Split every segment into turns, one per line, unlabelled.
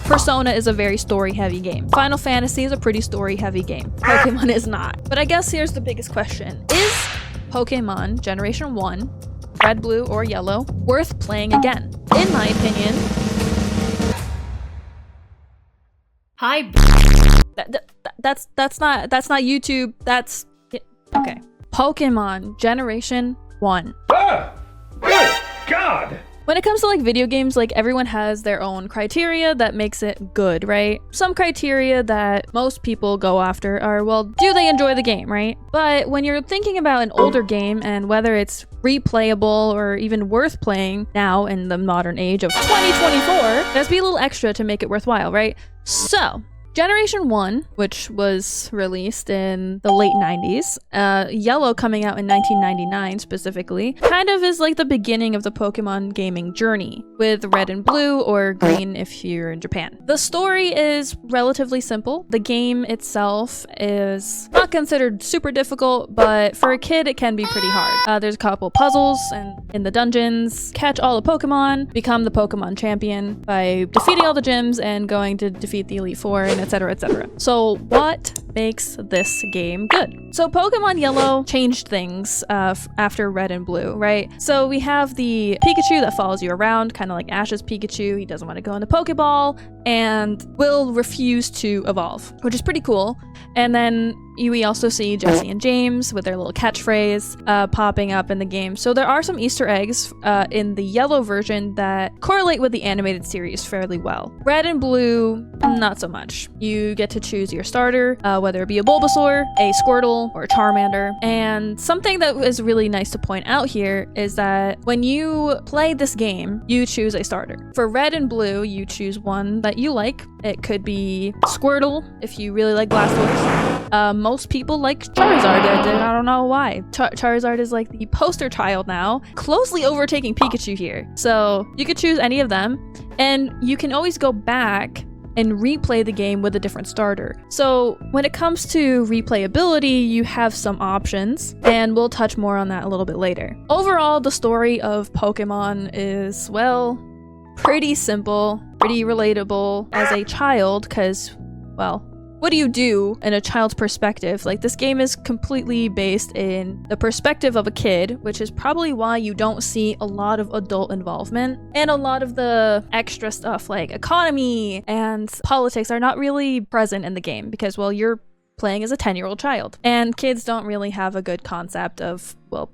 Persona is a very story-heavy game. Final Fantasy is a pretty story-heavy game. Pokemon is not. But I guess here's the biggest question. Is Pokemon Generation 1, Red, Blue, or Yellow, worth playing again? In my opinion... Hi. That's not YouTube. That's... Okay. Pokemon Generation 1.
Ah! Good God!
When it comes to like video games, like everyone has their own criteria that makes it good, right? Some criteria that most people go after are, well, do they enjoy the game, right? But when you're thinking about an older game and whether it's replayable or even worth playing now in the modern age of 2024, there has to be a little extra to make it worthwhile, right? So, Generation 1, which was released in the late 90s, Yellow coming out in 1999 specifically, kind of is like the beginning of the Pokemon gaming journey, with Red and Blue, or Green if you're in Japan. The story is relatively simple. The game itself is not considered super difficult, but for a kid it can be pretty hard. There's a couple puzzles and in the dungeons, catch all the Pokemon, become the Pokemon champion by defeating all the gyms and going to defeat the Elite Four, and etc, etc. So what makes this game good? So Pokemon Yellow changed things after Red and Blue, right? So we have the Pikachu that follows you around, kind of like Ash's Pikachu. He doesn't want to go into Pokeball and will refuse to evolve, which is pretty cool. And then we also see Jesse and James with their little catchphrase popping up in the game. So there are some Easter eggs in the Yellow version that correlate with the animated series fairly well. Red and Blue, not so much. You get to choose your starter, whether it be a Bulbasaur, a Squirtle, or a Charmander. And something that is really nice to point out here is that when you play this game, you choose a starter. For Red and Blue, you choose one that you like. It could be Squirtle if you really like Blastoise. Most people like Charizard. I don't know why. Charizard is like the poster child now, closely overtaking Pikachu here. So you could choose any of them, and you can always go back and replay the game with a different starter. So when it comes to replayability, you have some options, and we'll touch more on that a little bit later. Overall, the story of Pokemon is, well, pretty simple, pretty relatable as a child, because, well, what do you do in a child's perspective? Like, this game is completely based in the perspective of a kid, which is probably why you don't see a lot of adult involvement, and a lot of the extra stuff like economy and politics are not really present in the game because, well, you're playing as a 10-year-old child, and kids don't really have a good concept of, well,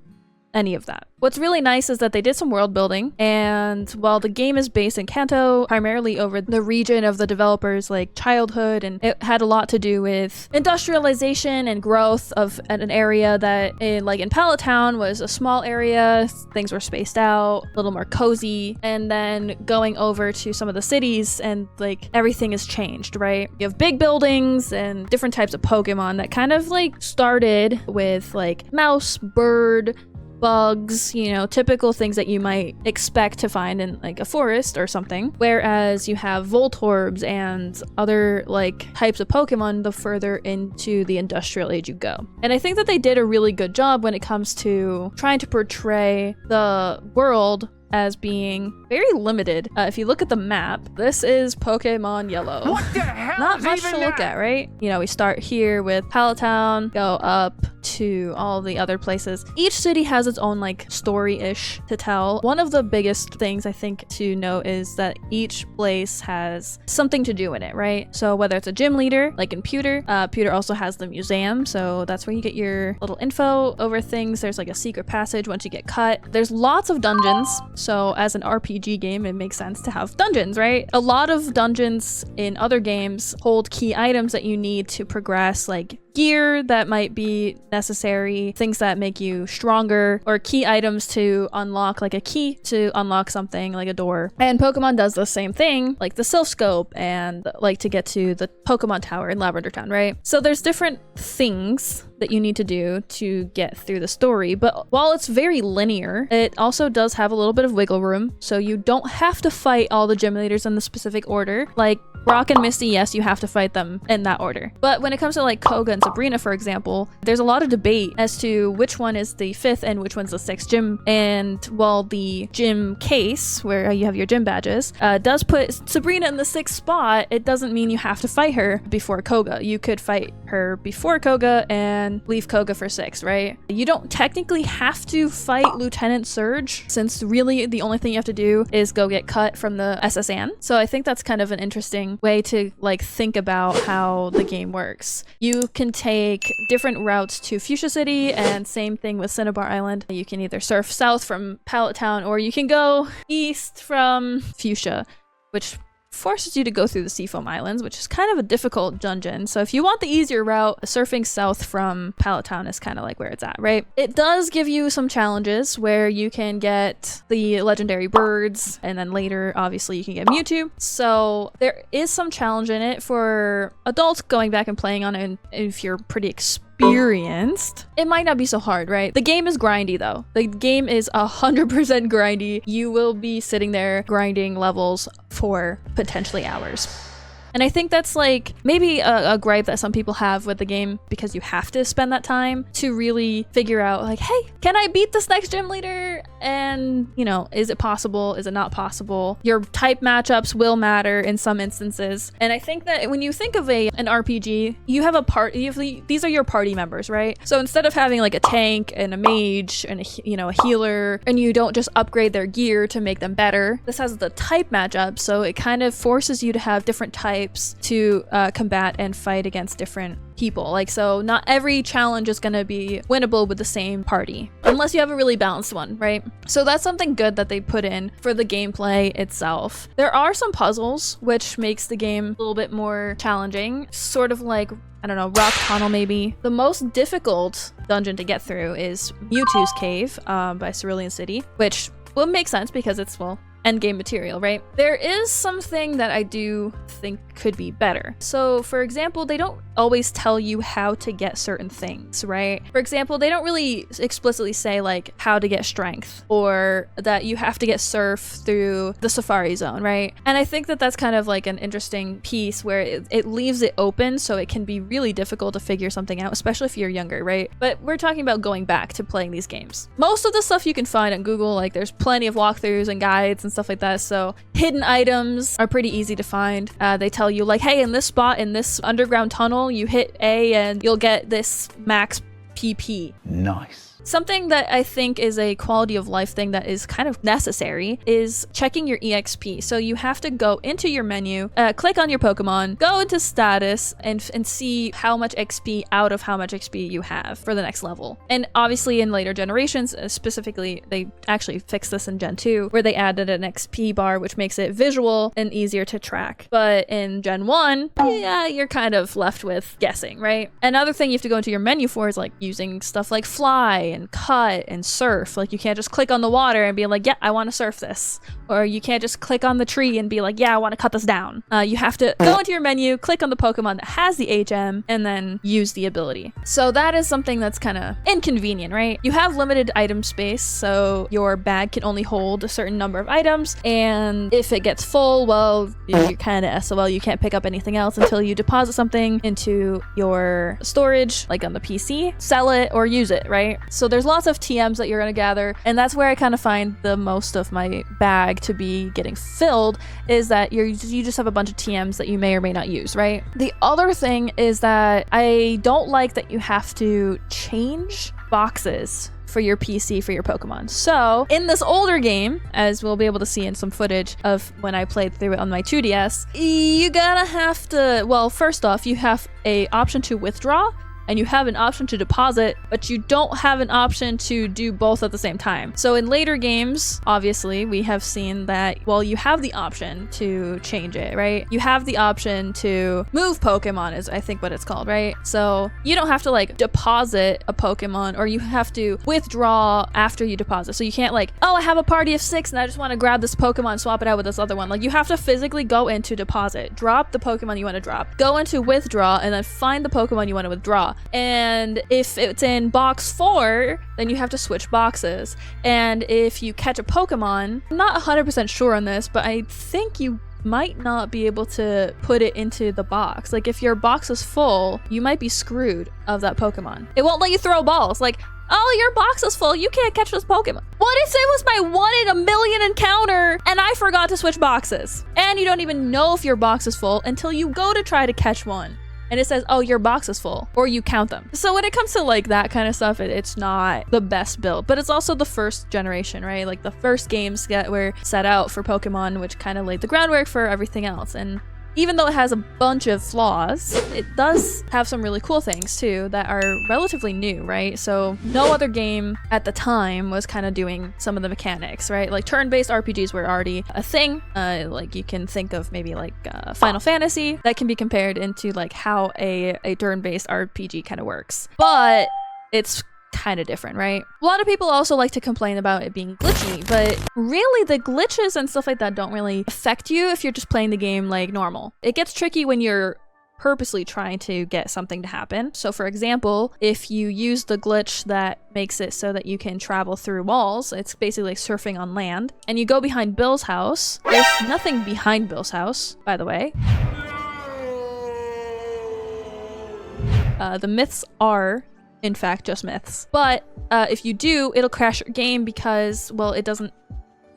any of that. What's really nice is that they did some world building, and while the game is based in Kanto, primarily over the region of the developers' like childhood, and it had a lot to do with industrialization and growth of an area that in Pallet Town was a small area, things were spaced out, a little more cozy, and then going over to some of the cities and like everything has changed, right? You have big buildings and different types of Pokemon that kind of like started with like mouse, bird, bugs, you know, typical things that you might expect to find in like a forest or something. Whereas you have Voltorbs and other like types of Pokemon the further into the industrial age you go. And I think that they did a really good job when it comes to trying to portray the world as being very limited. If you look at the map, this is Pokemon Yellow.
What the hell?
Not much to look at, right? You know, we start here with Pallet Town, go up to all the other places. Each city has its own like story-ish to tell. One of the biggest things I think to note is that each place has something to do in it, right? So whether it's a gym leader, like in Pewter, Pewter also has the museum, so that's where you get your little info over things. There's like a secret passage once you get cut. There's lots of dungeons. So as an RPG game, it makes sense to have dungeons, right? A lot of dungeons in other games hold key items that you need to progress, like gear that might be necessary, things that make you stronger, or key items to unlock, like a key to unlock something like a door. And Pokemon does the same thing, like the Silph Scope and like to get to the Pokemon Tower in Lavender Town, right? So there's different things that you need to do to get through the story, but while it's very linear, it also does have a little bit of wiggle room, so you don't have to fight all the gym leaders in the specific order. Like Brock and Misty, yes, you have to fight them in that order. But when it comes to like Koga and in Sabrina, for example, there's a lot of debate as to which one is the 5th and which one's the 6th gym. And while the gym case, where you have your gym badges, does put Sabrina in the 6th spot, it doesn't mean you have to fight her before Koga. You could fight her before Koga and leave Koga for 6th, right? You don't technically have to fight Lieutenant Surge, since really the only thing you have to do is go get cut from the SSN. So I think that's kind of an interesting way to like think about how the game works. You can take different routes to Fuchsia City, and same thing with Cinnabar Island. You can either surf south from Pallet Town, or you can go east from Fuchsia, which forces you to go through the Seafoam Islands, which is kind of a difficult dungeon. So if you want the easier route, surfing south from Pallet Town is kind of like where it's at, right? It does give you some challenges where you can get the legendary birds, and then later, obviously, you can get Mewtwo. So there is some challenge in it for adults going back and playing on it, and if you're pretty experienced, it might not be so hard, right? The game is grindy though. The game is 100% grindy. You will be sitting there grinding levels for potentially hours. And I think that's like maybe a gripe that some people have with the game, because you have to spend that time to really figure out like, hey, can I beat this next gym leader? And, you know, is it possible? Is it not possible? Your type matchups will matter in some instances. And I think that when you think of an RPG, you have a party, these are your party members, right? So instead of having like a tank and a mage and a healer, and you don't just upgrade their gear to make them better, this has the type matchup, so it kind of forces you to have different types to combat and fight against different people. Like, so not every challenge is going to be winnable with the same party, unless you have a really balanced one, right? So that's something good that they put in for the gameplay itself. There are some puzzles, which makes the game a little bit more challenging, sort of like, I don't know, Rock Tunnel maybe. The most difficult dungeon to get through is Mewtwo's Cave by Cerulean City, which will make sense because it's, well, endgame material, right? There is something that I do think could be better. So for example, they don't always tell you how to get certain things, right? For example, they don't really explicitly say like how to get strength, or that you have to get surf through the Safari Zone, right? And I think that that's kind of like an interesting piece where it leaves it open, so it can be really difficult to figure something out, especially if you're younger, right? But we're talking about going back to playing these games. Most of the stuff you can find on Google, like there's plenty of walkthroughs and guides and stuff like that, so hidden items are pretty easy to find. They tell you like, hey, in this spot, in this underground tunnel, you hit A and you'll get this max PP.
Nice.
Something that I think is a quality of life thing that is kind of necessary is checking your EXP. So you have to go into your menu, click on your Pokemon, go into status, and see how much XP out of how much XP you have for the next level. And obviously in later generations, specifically, they actually fixed this in Gen 2, where they added an XP bar, which makes it visual and easier to track. But in Gen 1, yeah, you're kind of left with guessing, right? Another thing you have to go into your menu for is like using stuff like fly and cut and surf. Like you can't just click on the water and be like, yeah, I want to surf this. Or you can't just click on the tree and be like, yeah, I want to cut this down. You have to go into your menu, click on the Pokemon that has the HM, and then use the ability. So that is something that's kind of inconvenient, right? You have limited item space, so your bag can only hold a certain number of items, and if it gets full, well, you're kind of SOL. You can't pick up anything else until you deposit something into your storage, like on the PC, sell it, or use it, right? So there's lots of TMs that you're going to gather, and that's where I kind of find the most of my bag to be getting filled, is that you just have a bunch of TMs that you may or may not use, right? The other thing is that I don't like that you have to change boxes for your PC for your Pokemon. So in this older game, as we'll be able to see in some footage of when I played through it on my 2DS, you gotta have to, well, first off, you have a option to withdraw, and you have an option to deposit, but you don't have an option to do both at the same time. So in later games, obviously, we have seen that, well, you have the option to change it, right? You have the option to move Pokemon, is I think what it's called, right? So you don't have to like deposit a Pokemon, or you have to withdraw after you deposit. So you can't like, oh, I have a party of 6 and I just want to grab this Pokemon and swap it out with this other one. Like you have to physically go into deposit, drop the Pokemon you want to drop, go into withdraw, and then find the Pokemon you want to withdraw. And if it's in box 4, then you have to switch boxes. And if you catch a Pokemon, I'm not 100% sure on this, but I think you might not be able to put it into the box. Like if your box is full, you might be screwed of that Pokemon. It won't let you throw balls. Like, oh, your box is full, you can't catch this Pokemon. What if it was my 1 in a million encounter and I forgot to switch boxes? And you don't even know if your box is full until you go to try to catch one. And it says, oh, your box is full, or you count them. So when it comes to like that kind of stuff, it's not the best build, but it's also the first generation, right? Like the first games that were set out for Pokemon, which kind of laid the groundwork for everything else. And even though it has a bunch of flaws, it does have some really cool things too that are relatively new, right? So no other game at the time was kind of doing some of the mechanics, right? Like turn-based RPGs were already a thing. Like you can think of maybe like Final Fantasy that can be compared into like how a turn-based RPG kind of works. But it's kind of different, right? A lot of people also like to complain about it being glitchy, but really the glitches and stuff like that don't really affect you if you're just playing the game like normal. It gets tricky when you're purposely trying to get something to happen. So for example, if you use the glitch that makes it so that you can travel through walls, it's basically like surfing on land, and you go behind Bill's house. There's nothing behind Bill's house, by the way. The myths are in fact just myths, but if you do, it'll crash your game because, well, it doesn't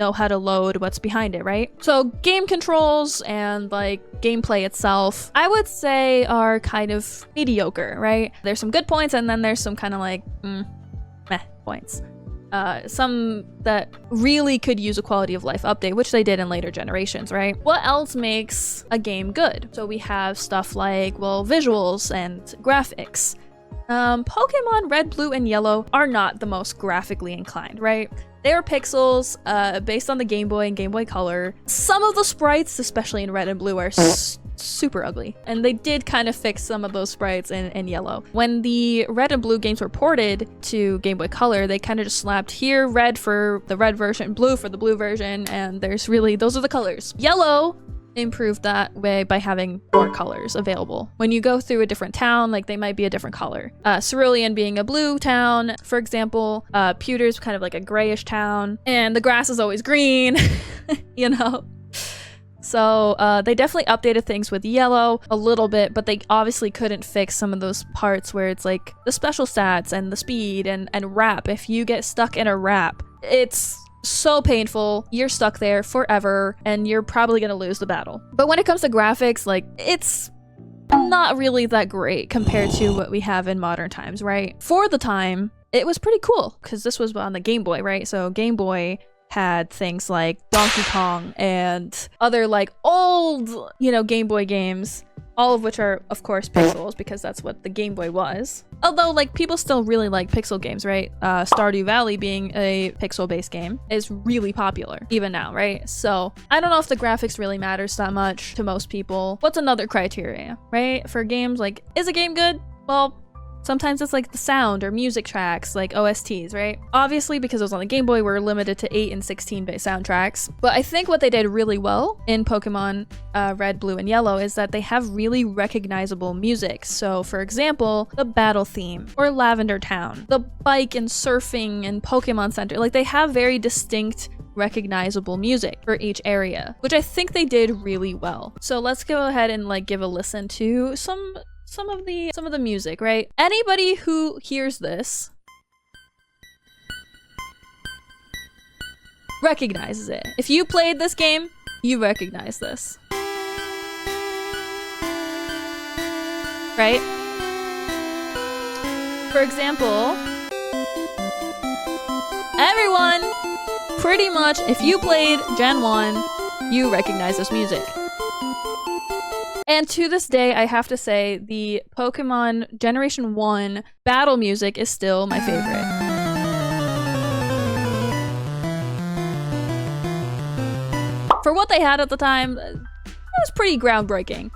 know how to load what's behind it, right? So game controls and like gameplay itself, I would say are kind of mediocre, right? There's some good points and then there's some kind of like meh points. Some that really could use a quality of life update, which they did in later generations, right? What else makes a game good? So we have stuff like, well, visuals and graphics. Pokemon Red, Blue, and Yellow are not the most graphically inclined, right? They are pixels based on the Game Boy and Game Boy Color. Some of the sprites, especially in Red and Blue, are super ugly. And they did kind of fix some of those sprites in Yellow. When the Red and Blue games were ported to Game Boy Color, they kind of just slapped here red for the red version, blue for the blue version, and there's really, those are the colors. Yellow improved that way by having more colors available. When you go through a different town, like they might be a different color. Cerulean being a blue town, for example. Pewter's kind of like a grayish town, and the grass is always green, you know? So they definitely updated things with Yellow a little bit, but they obviously couldn't fix some of those parts where it's like the special stats and the speed and wrap. If you get stuck in a wrap, it's so painful, you're stuck there forever, and you're probably gonna lose the battle. But when it comes to graphics, like, it's not really that great compared to what we have in modern times, right? For the time, it was pretty cool, because this was on the Game Boy, right? So Game Boy had things like Donkey Kong and other, like, old, you know, Game Boy games, all of which are, of course, pixels, because that's what the Game Boy was. Although, like, people still really like pixel games, right? Stardew Valley being a pixel-based game is really popular, even now, right? So, I don't know if the graphics really matters that much to most people. What's another criteria, right? For games, like, is a game good? Well, sometimes it's like the sound or music tracks, like OSTs, right? Obviously, because it was on the Game Boy, we're limited to 8 and 16-bit soundtracks. But I think what they did really well in Pokemon Red, Blue, and Yellow is that they have really recognizable music. So, for example, the battle theme, or Lavender Town, the bike and surfing and Pokemon Center, like they have very distinct recognizable music for each area, which I think they did really well. So let's go ahead and like give a listen to some of the music, right? Anybody who hears this recognizes it. If you played this game, you recognize this. Right? For example, everyone, pretty much, if you played Gen 1, you recognize this music. And to this day, I have to say, the Pokemon Generation 1 battle music is still my favorite. For what they had at the time, it was pretty groundbreaking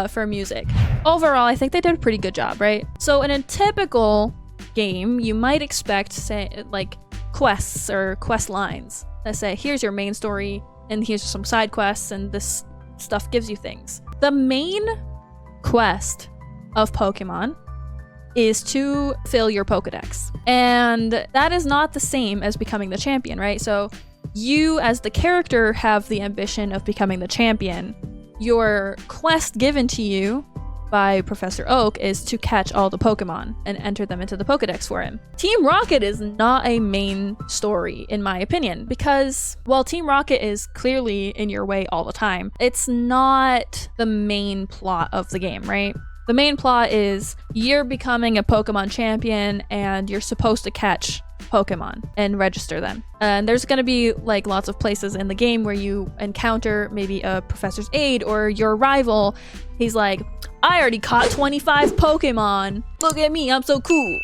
for music. Overall, I think they did a pretty good job, right? So in a typical game, you might expect, say, like quests or quest lines that say, here's your main story, and here's some side quests, and this stuff gives you things. The main quest of Pokemon is to fill your Pokedex. And that is not the same as becoming the champion, right? So you as the character have the ambition of becoming the champion. Your quest given to you by Professor Oak is to catch all the Pokemon and enter them into the Pokedex for him. Team Rocket is not a main story, in my opinion, because while Team Rocket is clearly in your way all the time, it's not the main plot of the game, right? The main plot is you're becoming a Pokemon champion and you're supposed to catch Pokemon and register them. And there's gonna be like lots of places in the game where you encounter maybe a professor's aide or your rival. He's like, I already caught 25 Pokemon. Look at me, I'm so cool.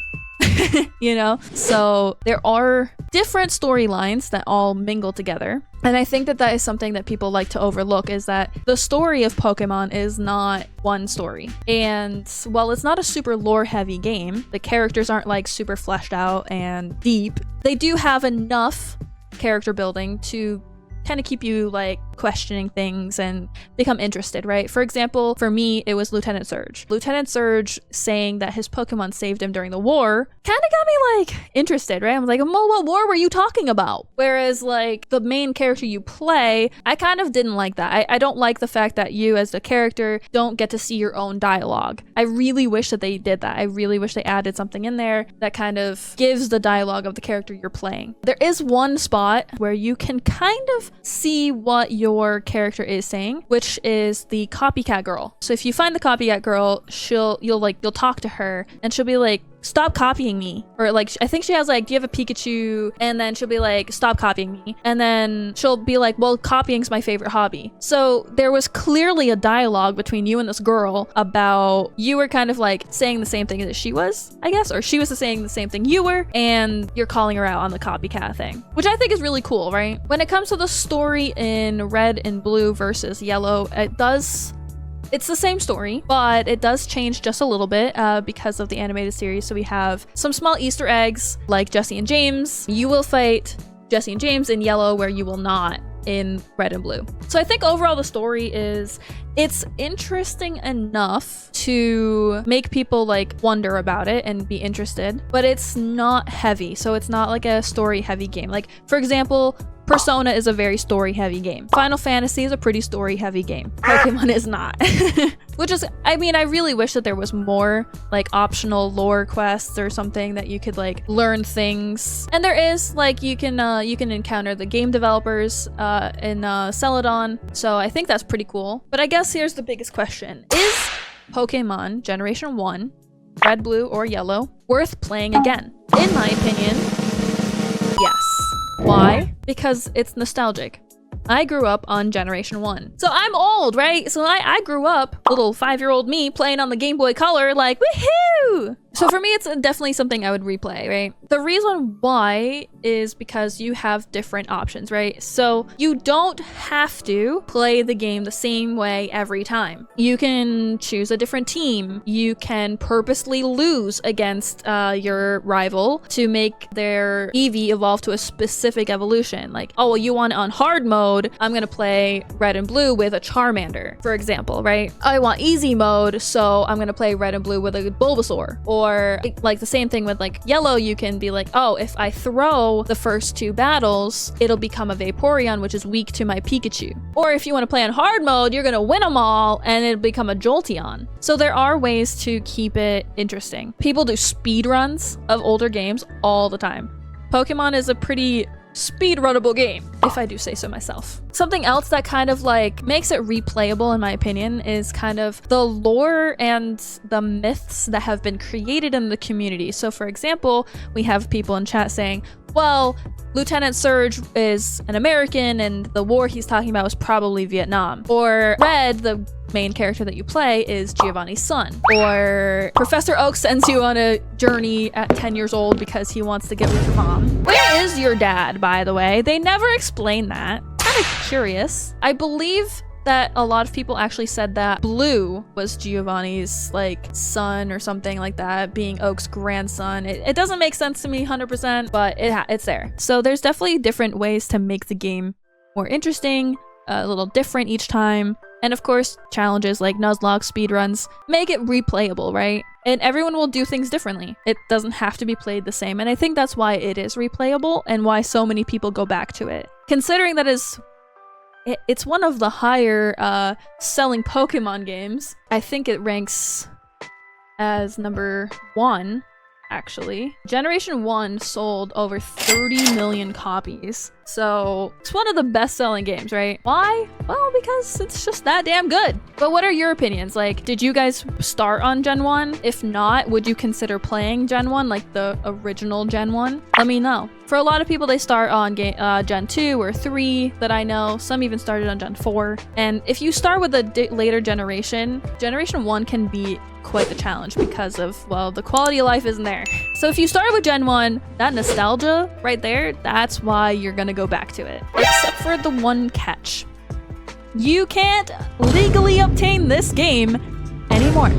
You know? So there are different storylines that all mingle together. And I think that that is something that people like to overlook, is that the story of Pokemon is not one story. And while it's not a super lore heavy game, the characters aren't like super fleshed out and deep. They do have enough character building to kind of keep you like questioning things and become interested, right? For example, for me, it was Lieutenant Surge. Lieutenant Surge saying that his Pokemon saved him during the war kind of got me like interested, right? I was like, well, what war were you talking about? Whereas like the main character you play, I kind of didn't like that. I don't like the fact that you as the character don't get to see your own dialogue. I really wish that they did that. I really wish they added something in there that kind of gives the dialogue of the character you're playing. There is one spot where you can kind of see what your character is saying, which is the copycat girl. So if you find the copycat girl, you'll talk to her and she'll be like, stop copying me. Or like, I think she has like, do you have a Pikachu? And then she'll be like, stop copying me. And then she'll be like, well, copying's my favorite hobby. So there was clearly a dialogue between you and this girl about you were kind of like saying the same thing that she was, I guess, or she was saying the same thing you were, and you're calling her out on the copycat thing, which I think is really cool, right? When it comes to the story in Red and Blue versus Yellow, it's the same story, but it does change just a little bit because of the animated series. So we have some small Easter eggs like Jesse and James. You will fight Jesse and James in Yellow where you will not in Red and Blue. So I think overall the story it's interesting enough to make people like wonder about it and be interested, but it's not heavy. So it's not like a story heavy game. Like for example, Persona is a very story-heavy game. Final Fantasy is a pretty story-heavy game. Pokemon is not. Which is, I mean, I really wish that there was more like optional lore quests or something that you could like learn things. And there is, like, you can encounter the game developers in Celadon. So I think that's pretty cool. But I guess here's the biggest question. Is Pokemon Generation 1, Red, Blue, or Yellow, worth playing again? In my opinion, yes. Why? Because it's nostalgic. I grew up on Generation 1. So I'm old, right? So I grew up, little 5-year-old me, playing on the Game Boy Color, like, woohoo! So for me, it's definitely something I would replay, right? The reason why is because you have different options, right? So you don't have to play the game the same way every time. You can choose a different team. You can purposely lose against your rival to make their Eevee evolve to a specific evolution. Like, oh, well, you want it on hard mode, I'm gonna play Red and Blue with a Charmander, for example, right? I want easy mode, so I'm gonna play Red and Blue with a Bulbasaur. Or like the same thing with like Yellow, you can be like, oh, if I throw the first 2 battles, it'll become a Vaporeon, which is weak to my Pikachu. Or if you want to play on hard mode, you're gonna win them all and it'll become a Jolteon. So there are ways to keep it interesting. People do speed runs of older games all the time. Pokemon is a pretty speed-runnable game, if I do say so myself. Something else that kind of like makes it replayable, in my opinion, is kind of the lore and the myths that have been created in the community. So for example, we have people in chat saying, well, Lieutenant Surge is an American and the war he's talking about was probably Vietnam. Or Red, the main character that you play, is Giovanni's son. Or Professor Oak sends you on a journey at 10 years old because he wants to get with your mom. Where is your dad, by the way? They never explain that. Kind of curious. I believe that a lot of people actually said that Blue was Giovanni's like son or something like that, being Oak's grandson. It doesn't make sense to me 100%, but it's there. So there's definitely different ways to make the game more interesting, a little different each time. And of course, challenges like Nuzlocke speedruns make it replayable, right? And everyone will do things differently. It doesn't have to be played the same. And I think that's why it is replayable and why so many people go back to it. Considering that it's one of the higher selling Pokemon games. I think it ranks as number 1, actually. Generation 1 sold over 30 million copies. So it's one of the best-selling games, right? Why? Well, because it's just that damn good. But what are your opinions? Like, did you guys start on Gen 1? If not, would you consider playing Gen 1, like the original Gen 1? Let me know. For a lot of people, they start on Gen 2 or 3 that I know. Some even started on Gen 4. And if you start with a later generation, Generation 1 can be quite the challenge because of, well, the quality of life isn't there. So if you started with Gen 1, that nostalgia right there, that's why you're gonna go back to it. Except for the one catch. You can't legally obtain this game anymore.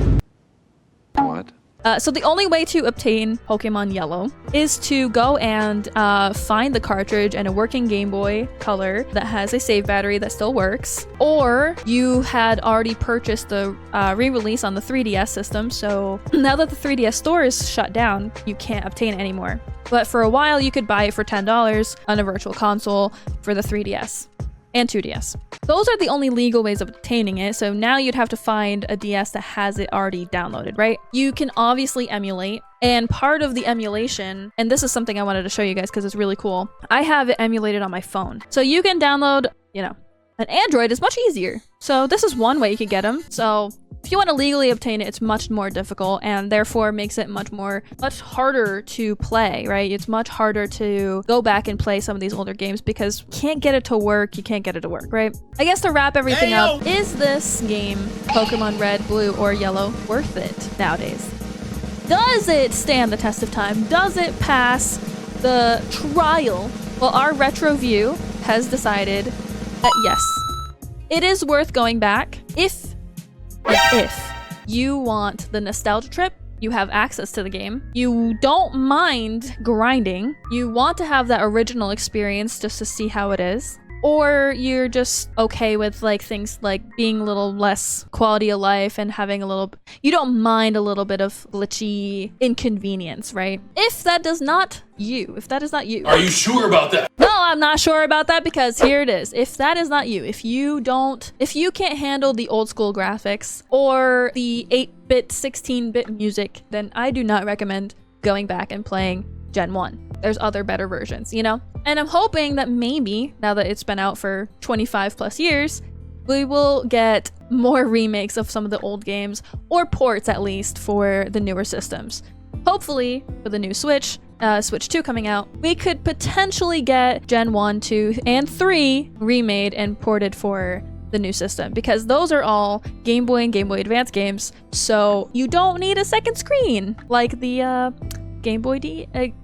What?
So the only way to obtain Pokemon Yellow is to go and find the cartridge and a working Game Boy Color that has a save battery that still works, or you had already purchased the re-release on the 3DS system, so now that the 3DS store is shut down, you can't obtain it anymore. But for a while, you could buy it for $10 on a virtual console for the 3DS. And 2DS. Those are the only legal ways of obtaining it, so now you'd have to find a DS that has it already downloaded, right? You can obviously emulate, and part of the emulation, and this is something I wanted to show you guys because it's really cool, I have it emulated on my phone. So you can download, you know, an Android is much easier. So this is one way you could get them. So if you want to legally obtain it, it's much more difficult and therefore makes it much harder to play, right? It's much harder to go back and play some of these older games because you can't get it to work, right? I guess to wrap everything up, is this game, Pokemon Red, Blue, or Yellow, worth it nowadays? Does it stand the test of time? Does it pass the trial? Well, our Retroview has decided that yes, it is worth going back if you want the nostalgia trip, you have access to the game, you don't mind grinding, you want to have that original experience just to see how it is, or you're just okay with like things like being a little less quality of life and having you don't mind a little bit of glitchy inconvenience, right? If that is not you.
Are you sure about that?
No, I'm not sure about that because here it is. If that is not you, if you can't handle the old school graphics or the 8-bit, 16-bit music, then I do not recommend going back and playing Gen 1. There's other better versions, you know? And I'm hoping that maybe, now that it's been out for 25 plus years, we will get more remakes of some of the old games, or ports at least, for the newer systems. Hopefully, with the new Switch 2 coming out, we could potentially get Gen 1, 2, and 3 remade and ported for the new system, because those are all Game Boy and Game Boy Advance games, so you don't need a second screen like the Game Boy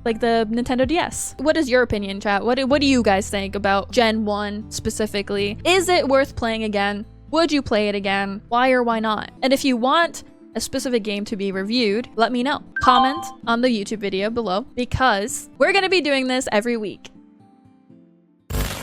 like the Nintendo DS. What is your opinion, chat? What do you guys think about Gen 1 specifically? Is it worth playing again? Would you play it again? Why or why not? And if you want a specific game to be reviewed, let me know. Comment on the YouTube video below because we're gonna be doing this every week.